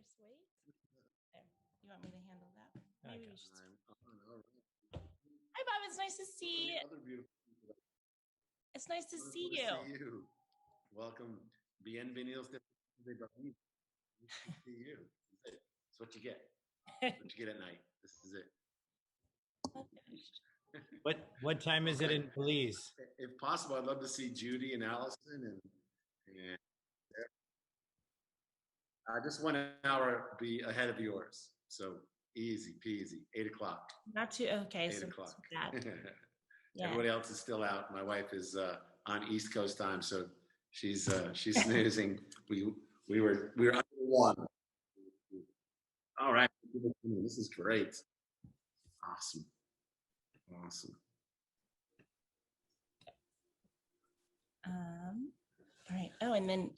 Just wait. There. You want me to handle that? Maybe we should. Hi, Bob. It's nice to see you. It's nice to see you. Welcome. Bienvenidos to everybody. Nice to see you. It's what you get. What you get at night. This is it. What time is it in Belize? If possible, I'd love to see Judy and Allison and just 1 hour be ahead of yours. So easy peasy. 8 o'clock. Not too okay. 8 o'clock. Yeah. Everybody else is still out. My wife is on East Coast time, so she's snoozing. We were under one. All right, this is great. Awesome. All right. Oh, and then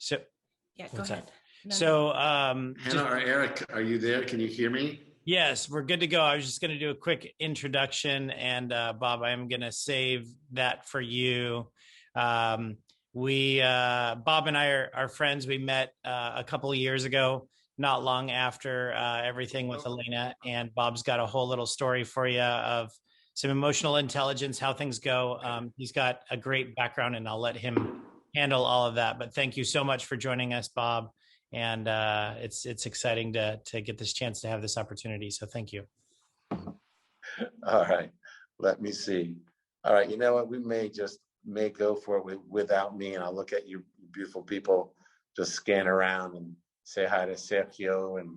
go ahead. No. So Hannah or Eric, are you there? Can you hear me? Yes, we're good to go. I was just going to do a quick introduction, and Bob, I'm going to save that for you. Bob and I are friends. We met a couple of years ago, not long after everything with Alaina, and Bob's got a whole little story for you of some emotional intelligence, how things go. He's got a great background, and I'll let him handle all of that. But thank you so much for joining us, Bob. And it's exciting to get this chance to have this opportunity. So thank you. All right. Let me see. All right. You know what? We may go for it without me. And I'll look at you beautiful people, just scan around and say hi to Sergio and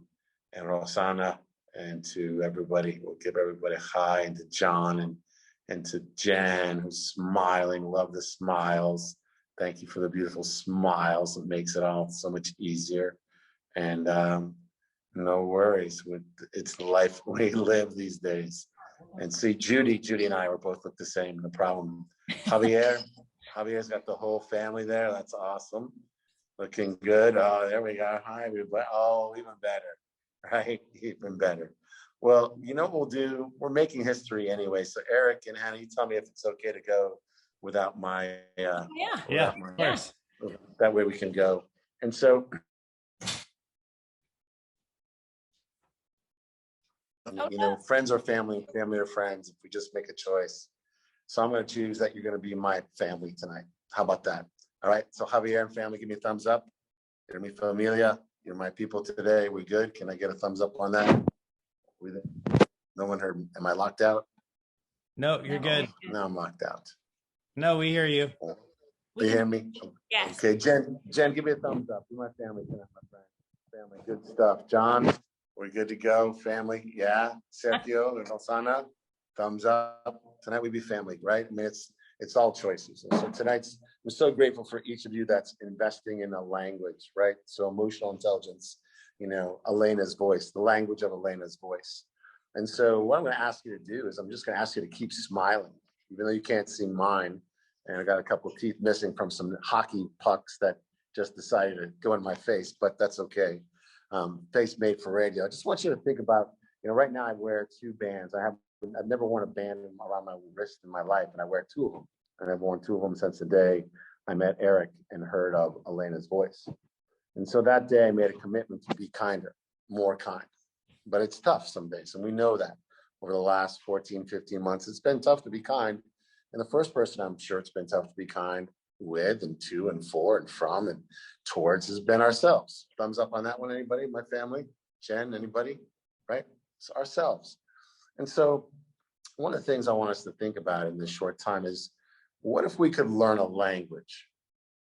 Rosanna and to everybody. We'll give everybody a hi, and to John and to Jen, who's smiling. Love the smiles. Thank you for the beautiful smiles. It makes it all so much easier. And no worries. It's the life we live these days. And see, Judy and I were both look the same. No problem. Javier's got the whole family there. That's awesome. Looking good. Oh, there we go. Hi, everybody. Oh, even better. Right? Even better. Well, you know what we'll do? We're making history anyway. So Eric and Hannah, you tell me if it's okay to go without my of course. That way we can go. And so friends are family, family are friends, if we just make a choice. So I'm going to choose that you're going to be my family tonight. How about that? All right. So Javier and family, give me a thumbs up. You're mi familia. You're my people today. We good? Can I get a thumbs up on that? No one heard me. Am I locked out? No, you're good. No, I'm locked out. No, we hear you. You hear me? Yes. Okay, Jen, give me a thumbs up. You're my family tonight, my friend. Family, good stuff. John, we're good to go. Family, yeah. Sergio and Rosana, thumbs up. Tonight we be family, right? I mean, it's all choices. And so I'm so grateful for each of you that's investing in a language, right? So emotional intelligence, Alaina's voice, the language of Alaina's voice. And so what I'm going to ask you to do is I'm just going to ask you to keep smiling, even though you can't see mine. And I got a couple of teeth missing from some hockey pucks that just decided to go in my face, but that's okay. Face made for radio. I just want you to think about, right now I wear 2 bands. I've never worn a band around my wrist in my life, and I wear 2 of them. And I've worn 2 of them since the day I met Eric and heard of Alaina's voice. And so that day I made a commitment to be kinder, more kind. But it's tough some days, and we know that. Over the last 14, 15 months, it's been tough to be kind. And the first person I'm sure it's been tough to be kind with and to and for and from and towards has been ourselves. Thumbs up on that one, anybody? My family? Jen, anybody? Right? It's ourselves. And so one of the things I want us to think about in this short time is, what if we could learn a language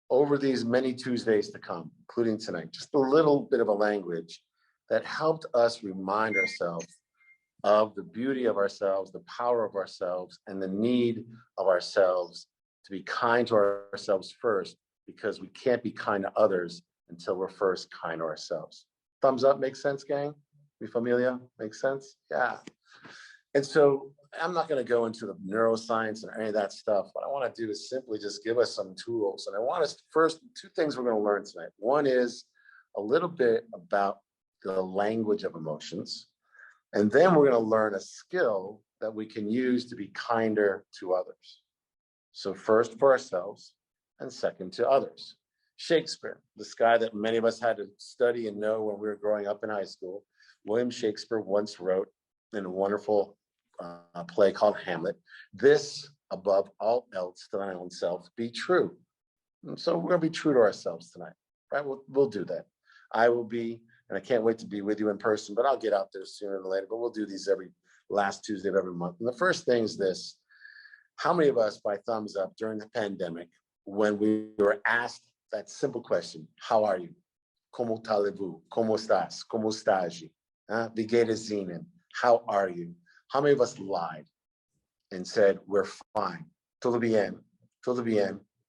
over these many Tuesdays to come, including tonight, just a little bit of a language that helped us remind ourselves of the beauty of ourselves, the power of ourselves, and the need of ourselves to be kind to ourselves first, because we can't be kind to others until we're first kind to ourselves. Thumbs up, makes sense, gang? Mi familia, makes sense? Yeah. And so I'm not going to go into the neuroscience and any of that stuff. What I want to do is simply just give us some tools. And I want us to, first, 2 things we're going to learn tonight. One is a little bit about the language of emotions. And then we're going to learn a skill that we can use to be kinder to others. So first for ourselves and second to others. Shakespeare, this guy that many of us had to study and know when we were growing up in high school. William Shakespeare once wrote in a wonderful play called Hamlet, "This above all else to thine own self be true." And so we're going to be true to ourselves tonight, right? We'll do that. I will be, and I can't wait to be with you in person, but I'll get out there sooner than later. But we'll do these every last Tuesday of every month. And the first thing is this: how many of us, by thumbs up, during the pandemic, when we were asked that simple question, how are you? Como talevou? Como estás? Como estás? Wie geht es Ihnen? How are you? How many of us lied and said, we're fine? Todo bien,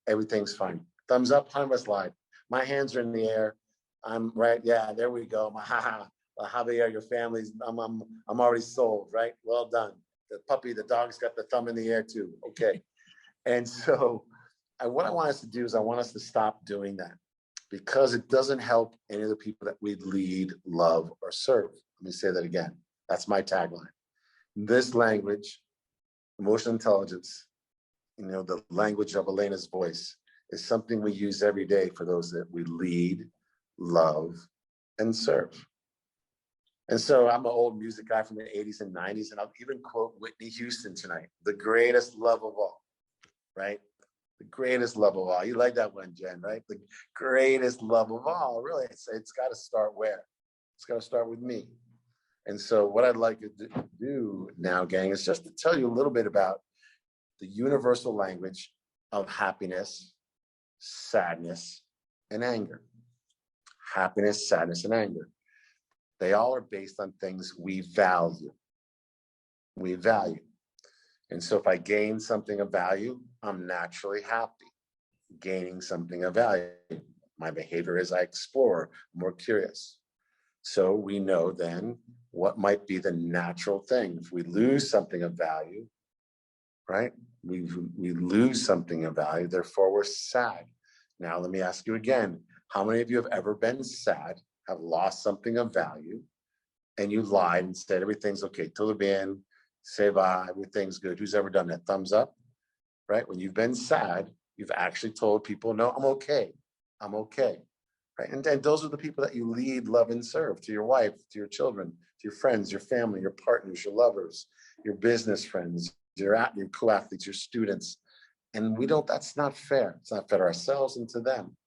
everything's fine. Thumbs up, how many of us lied? My hands are in the air. I'm right, yeah, there we go. Javier, your family's, I'm already sold, right? Well done. The puppy, the dog's got the thumb in the air too, okay. And so what I want us to do is I want us to stop doing that, because it doesn't help any of the people that we lead, love, or serve. Let me say that again. That's my tagline. This language, emotional intelligence, the language of Alaina's voice, is something we use every day for those that we lead, love, and serve. And so I'm an old music guy from the 80s and 90s, and I'll even quote Whitney Houston tonight, the greatest love of all, right? The greatest love of all. You like that one, Jen, right? The greatest love of all. Really, it's got to start where? It's got to start with me. And so what I'd like to do now, gang, is just to tell you a little bit about the universal language of happiness, sadness, and anger. Happiness, sadness, and anger. They all are based on things we value. We value. And so if I gain something of value, I'm naturally happy. Gaining something of value. My behavior is I explore, more curious. So we know then what might be the natural thing. If we lose something of value, right? We lose something of value, therefore we're sad. Now let me ask you again, how many of you have ever been sad, have lost something of value, and you lied and said everything's okay, todo bien, se va, everything's good? Who's ever done that? Thumbs up, right? When you've been sad, you've actually told people, no, I'm okay, right? And those are the people that you lead, love, and serve, to your wife, to your children, to your friends, your family, your partners, your lovers, your business friends, your co-athletes, your students. And that's not fair. It's not fair to ourselves and to them.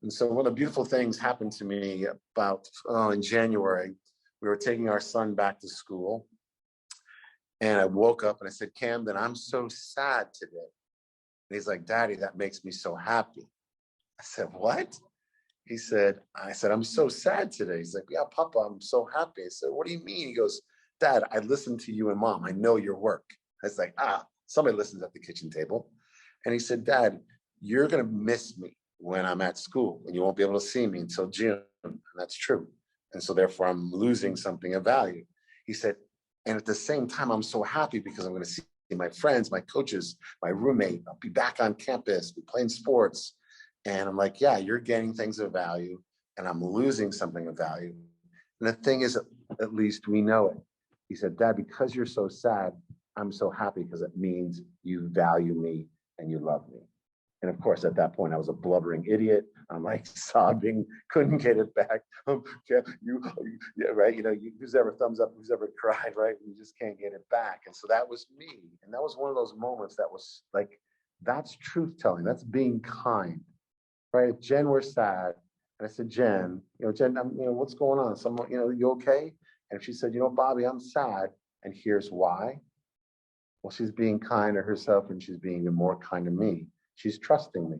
And so one of the beautiful things happened to me about, in January. We were taking our son back to school. And I woke up and I said, Camden, I'm so sad today. And he's like, Daddy, that makes me so happy. I said, what? I said, I'm so sad today. He's like, yeah, Papa, I'm so happy. I said, what do you mean? He goes, Dad, I listened to you and Mom. I know your work. I was like, somebody listens at the kitchen table. And he said, Dad, you're going to miss me when I'm at school, and you won't be able to see me until June. And that's true. And so therefore I'm losing something of value. He said, and at the same time, I'm so happy because I'm going to see my friends, my coaches, my roommate. I'll be back on campus, be playing sports. And I'm like, yeah, you're gaining things of value and I'm losing something of value. And the thing is, at least we know it. He said, Dad, because you're so sad, I'm so happy because it means you value me and you love me. And of course, at that point, I was a blubbering idiot. I'm like sobbing, couldn't get it back. Yeah, right. Who's ever thumbs up, who's ever cried, right? You just can't get it back. And so that was me. And that was one of those moments that was like, that's truth telling. That's being kind, right? If Jen were sad, and I said, Jen, Jen, what's going on? Someone, you okay? And she said, Bobby, I'm sad. And here's why. Well, she's being kind to herself and she's being even more kind to me. She's trusting me.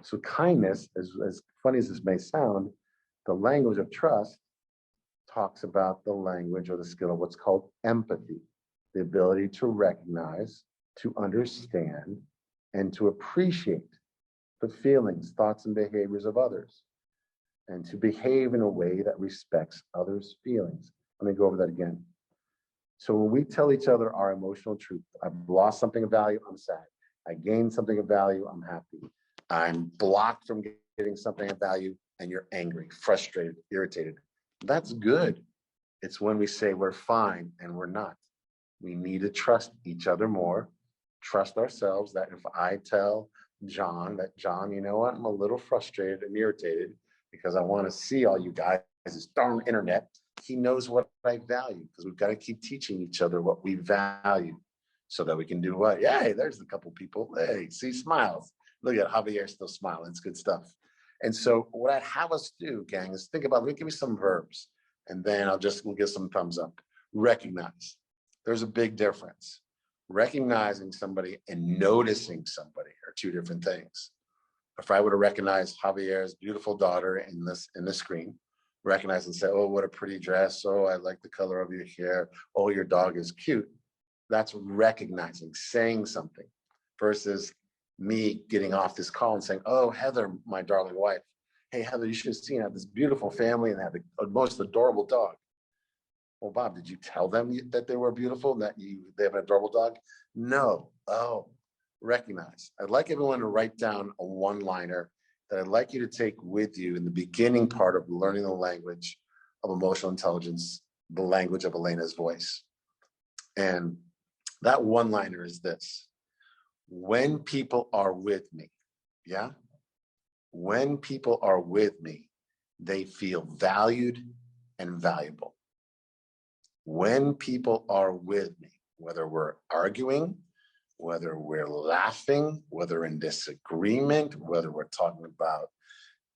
So kindness, as funny as this may sound, the language of trust talks about the language or the skill of what's called empathy, the ability to recognize, to understand, and to appreciate the feelings, thoughts, and behaviors of others, and to behave in a way that respects others' feelings. Let me go over that again. So when we tell each other our emotional truth, I've lost something of value, I'm sad. I gained something of value, I'm happy. I'm blocked from getting something of value, and you're angry, frustrated, irritated. That's good. It's when we say we're fine and we're not. We need to trust each other more, trust ourselves that if I tell John that, John, you know what? I'm a little frustrated and irritated because I want to see all you guys, this darn internet. He knows what I value because we've got to keep teaching each other what we value so that we can do what? Yeah, hey, there's a couple people. Hey, see, smiles. Look at Javier still smiling. It's good stuff. And so what I'd have us do, gang, is think about, let me give you some verbs, and then we'll get some thumbs up. Recognize. There's a big difference. Recognizing somebody and noticing somebody are two different things. If I were to recognize Javier's beautiful daughter in the screen, recognize and say, oh, what a pretty dress. Oh, I like the color of your hair. Oh, your dog is cute. That's recognizing, saying something, versus me getting off this call and saying, oh, Heather, my darling wife. Hey, Heather, you should have seen, I have this beautiful family and have the most adorable dog. Well, Bob, did you tell them that they were beautiful and that they have an adorable dog? No. Oh, recognize. I'd like everyone to write down a one-liner that I'd like you to take with you in the beginning part of learning the language of emotional intelligence, the language of Alaina's voice. And that one-liner is this: when people are with me, yeah? When people are with me, they feel valued and valuable. When people are with me, whether we're arguing, whether we're laughing, whether in disagreement, whether we're talking about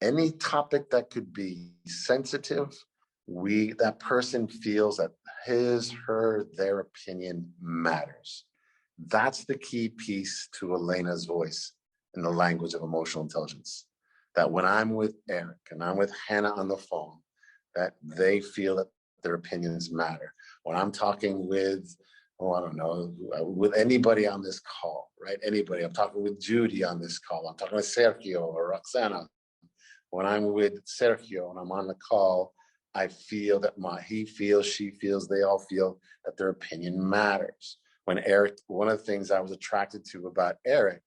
any topic that could be sensitive, that person feels that his, her, their opinion matters. That's the key piece to Alaina's voice in the language of emotional intelligence. That when I'm with Eric and I'm with Hannah on the phone, that they feel that their opinions matter. When I'm talking with, I don't know, with anybody on this call, right? Anybody. I'm talking with Judy on this call. I'm talking with Sergio or Roxana. When I'm with Sergio and I'm on the call, I feel that he feels, she feels, they all feel that their opinion matters. When Eric, one of the things I was attracted to about Eric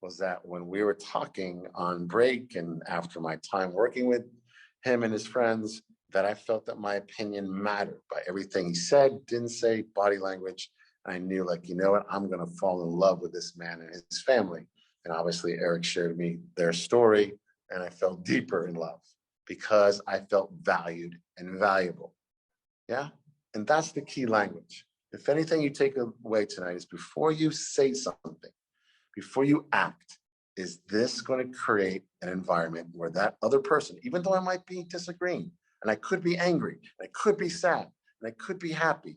was that when we were talking on break and after my time working with him and his friends, that I felt that my opinion mattered by everything he said, didn't say, body language. I knew, like, you know what, I'm going to fall in love with this man and his family. And obviously Eric shared me their story, and I fell deeper in love because I felt valued and valuable. Yeah. And that's the key language. If anything you take away tonight is before you say something, before you act, is this going to create an environment where that other person, even though I might be disagreeing, and I could be angry, and I could be sad, and I could be happy,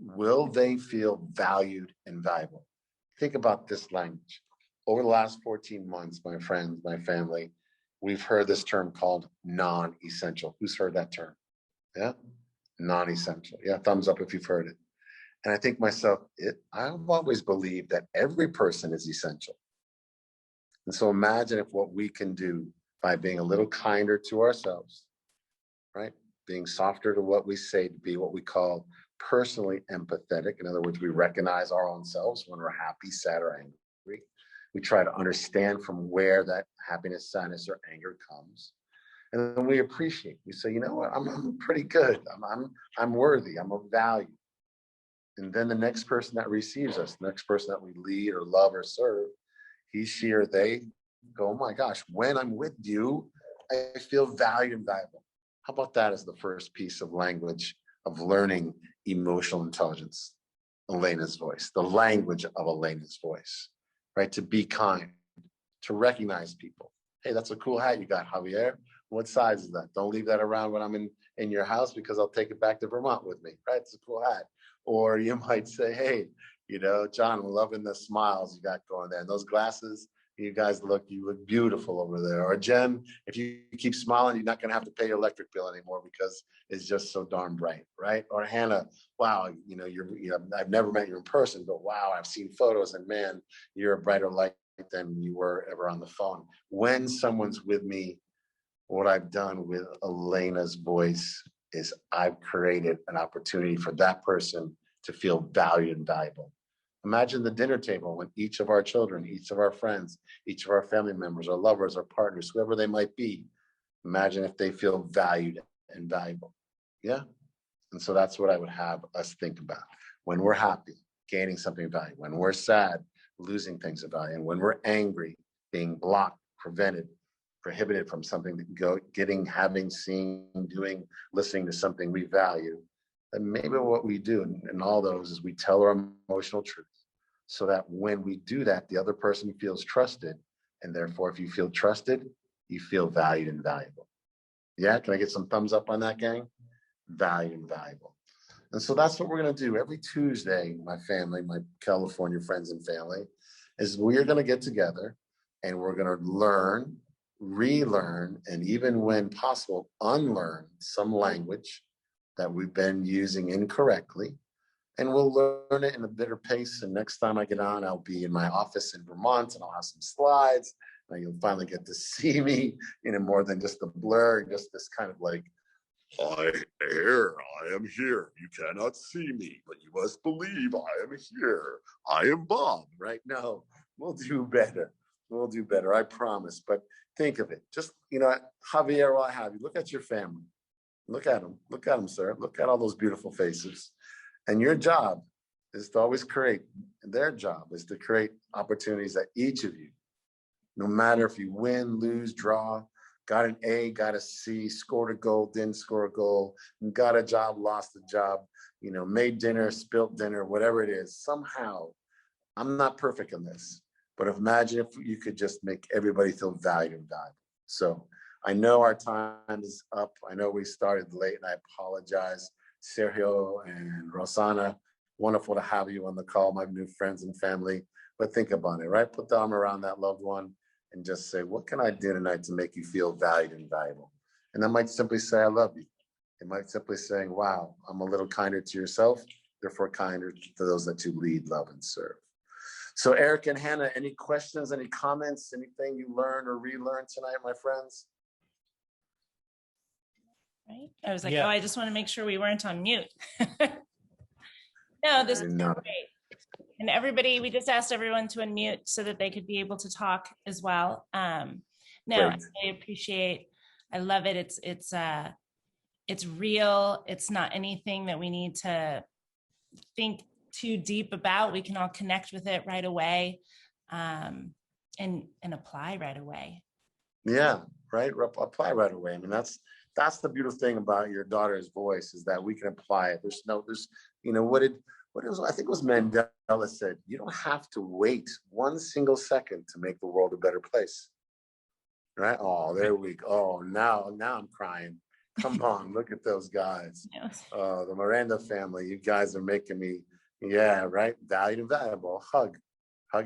will they feel valued and valuable? Think about this language. Over the last 14 months, my friends, my family, we've heard this term called non-essential. Who's heard that term? Yeah? Non-essential. Yeah, thumbs up if you've heard it. And I think myself, I've always believed that every person is essential. And so imagine if what we can do by being a little kinder to ourselves, right? Being softer to what we say, to be what we call personally empathetic. In other words, we recognize our own selves when we're happy, sad, or angry. We try to understand from where that happiness, sadness, or anger comes. And then we appreciate. We say, you know what, I'm pretty good. I'm worthy. I'm of value. And then the next person that receives us, the next person that we lead or love or serve, he, she, or they go, oh my gosh, when I'm with you, I feel valued and valuable. How about that as the first piece of language of learning emotional intelligence? Alaina's voice, the language of Alaina's voice, right? To be kind, to recognize people. Hey, that's a cool hat you got, Javier. What size is that? Don't leave that around when I'm in your house because I'll take it back to Vermont with me, right? It's a cool hat. Or you might say, hey, you know, John, I'm loving the smiles you got going there. And those glasses, you look beautiful over there. Or Jen, if you keep smiling, you're not going to have to pay your electric bill anymore because it's just so darn bright, right? Or Hannah, wow, I've never met you in person, but wow, I've seen photos and man, you're a brighter light than you were ever on the phone. When someone's with me, what I've done with Alaina's voice is I've created an opportunity for that person to feel valued and valuable. Imagine the dinner table when each of our children, each of our friends, each of our family members, our lovers, our partners, whoever they might be, imagine if they feel valued and valuable. Yeah? And so that's what I would have us think about. When we're happy, gaining something valuable. When we're sad, losing things of value. And when we're angry, being blocked, prevented, prohibited from something, having, seeing, doing, listening to something we value, then maybe what we do in all those is we tell our emotional truth, so that when we do that, the other person feels trusted. And therefore, if you feel trusted, you feel valued and valuable. Yeah, can I get some thumbs up on that, gang? Valued and valuable. And so that's what we're going to do every Tuesday, my family, my California friends and family, is we're going to get together and we're going to learn, relearn, and even when possible, unlearn some language that we've been using incorrectly. And we'll learn it in a better pace. And next time I get on, I'll be in my office in Vermont and I'll have some slides. And you'll finally get to see me in more than just a blur, just this kind of like, I am here. You cannot see me, but you must believe I am here. I am Bob. Right now, we'll do better. We'll do better, I promise. But think of it. Just, Javier, while I have you, look at your family. Look at them. Look at them, sir. Look at all those beautiful faces. And your job is to always their job is to create opportunities that each of you, no matter if you win, lose, draw, got an A, got a C, scored a goal, didn't score a goal, got a job, lost a job, made dinner, spilt dinner, whatever it is, somehow, I'm not perfect in this, but imagine if you could just make everybody feel valued and valuable. So I know our time is up. I know we started late and I apologize. Sergio and Rosana, wonderful to have you on the call, my new friends and family. But think about it, right? Put the arm around that loved one and just say, what can I do tonight to make you feel valued and valuable? And that might simply say, I love you. It might simply saying, wow, I'm a little kinder to yourself, therefore kinder to those that you lead, love, and serve. So Arik and Hannah, any questions, any comments, anything you learned or relearned tonight, my friends? Right. I was like, oh, I just want to make sure we weren't on mute. No, this is great. And everybody, we just asked everyone to unmute so that they could be able to talk as well. I really appreciate, I love it. It's real. It's not anything that we need to think too deep about. We can all connect with it right away, and apply right away. Yeah, right. Apply right away. I mean, that's the beautiful thing about your daughter's voice, is that we can apply it. I think it was Mandela said, you don't have to wait one single second to make the world a better place. Right? Oh, there we go. Oh, now I'm crying. Come on, look at those guys. The Miranda family, you guys are making me, right? Valued and valuable. Hug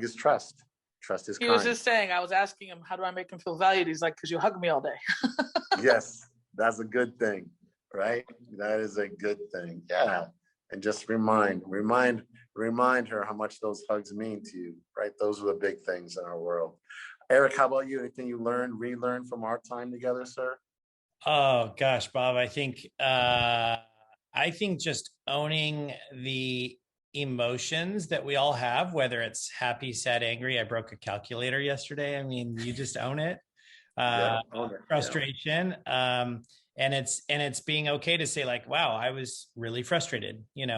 is trust. Trust is kind. He was just saying, I was asking him, how do I make him feel valued? He's like, because you hug me all day. Yes, that's a good thing, right? That is a good thing. Yeah. And just remind her how much those hugs mean to you, right? Those are the big things in our world. Arik, how about you? Anything you relearned from our time together, sir? Oh gosh, Bob, I think just owning the emotions that we all have, whether it's happy, sad, angry. I broke a calculator yesterday. I mean, you just own it. Own it. Frustration. Yeah. And it's being okay to say, like, wow, I was really frustrated, and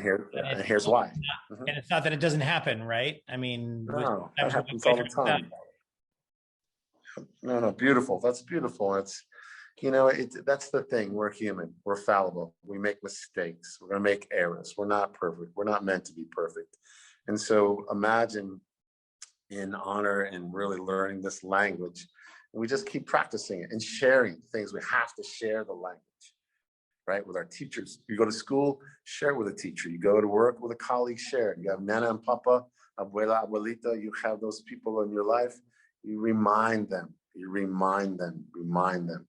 here's why. And it's not that it doesn't happen, right? I mean, no, that happens all the time. No, beautiful. That's beautiful. It's, that's the thing. We're human. We're fallible. We make mistakes. We're going to make errors. We're not perfect. We're not meant to be perfect. And so imagine in honor and really learning this language, we just keep practicing it and sharing things. We have to share the language, right? With our teachers. You go to school, share it with a teacher. You go to work with a colleague, share it. You have Nana and Papa, Abuela, Abuelita, you have those people in your life. You remind them,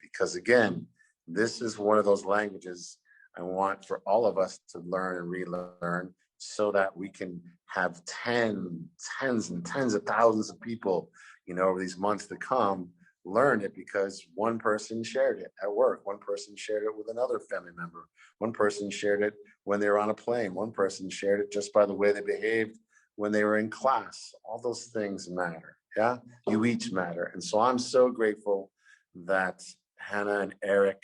because again, this is one of those languages I want for all of us to learn and relearn, so that we can have tens and tens of thousands of people, over these months to come, learn it because one person shared it at work, one person shared it with another family member, one person shared it when they were on a plane, one person shared it just by the way they behaved when they were in class. All those things matter. Yeah, you each matter. And so I'm so grateful that Hannah and Arik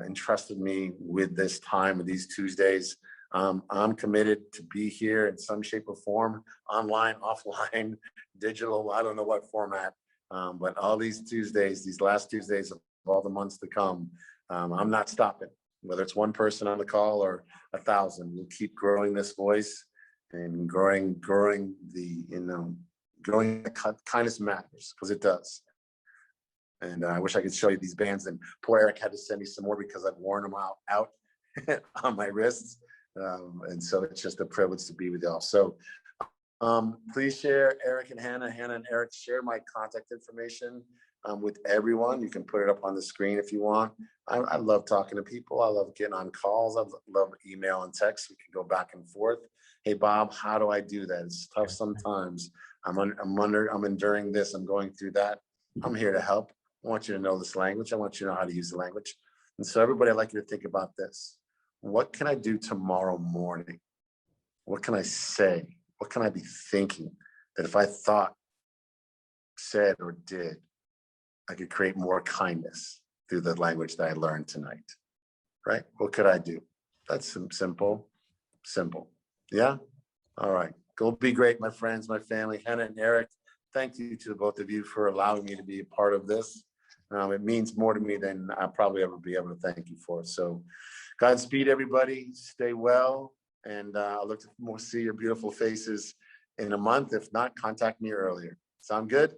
entrusted me with this time, with these Tuesdays. I'm committed to be here in some shape or form, online, offline, digital, I don't know what format. But all these Tuesdays, these last Tuesdays of all the months to come, I'm not stopping. Whether it's one person on the call or 1,000, we'll keep growing this voice and growing the, growing kindness matters, because it does. And I wish I could show you these bands, and poor Eric had to send me some more because I've worn them out on my wrists. And so it's just a privilege to be with y'all. So please share Eric and Hannah and Eric, share my contact information with everyone. You can put it up on the screen if you want. I love talking to people. I love getting on calls. I love email and text. We can go back and forth. Hey, Bob, how do I do that? It's tough sometimes. I'm enduring this. I'm going through that. I'm here to help. I want you to know this language. I want you to know how to use the language. And so everybody, I'd like you to think about this. What can I do tomorrow morning? What can I say? What can I be thinking that if I thought, said, or did, I could create more kindness through the language that I learned tonight, right? What could I do? That's simple. Yeah? All right. Go be great, my friends, my family. Hannah and Eric, thank you to both of you for allowing me to be a part of this. It means more to me than I'll probably ever be able to thank you for. So Godspeed, everybody. Stay well. And I'll look to see your beautiful faces in a month. If not, contact me earlier. Sound good?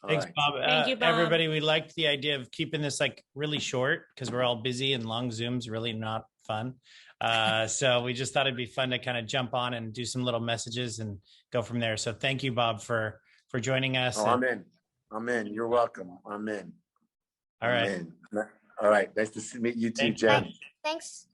All Thanks, right. Bob. Thank you, Bob. Everybody, we liked the idea of keeping this like really short because we're all busy and long Zooms really not fun. So we just thought it'd be fun to kind of jump on and do some little messages and go from there. So thank you, Bob, for joining us. Oh, I'm in. You're welcome. I'm in. All right. In. All right. Nice to meet you too, Thanks, Jen. Bob. Thanks.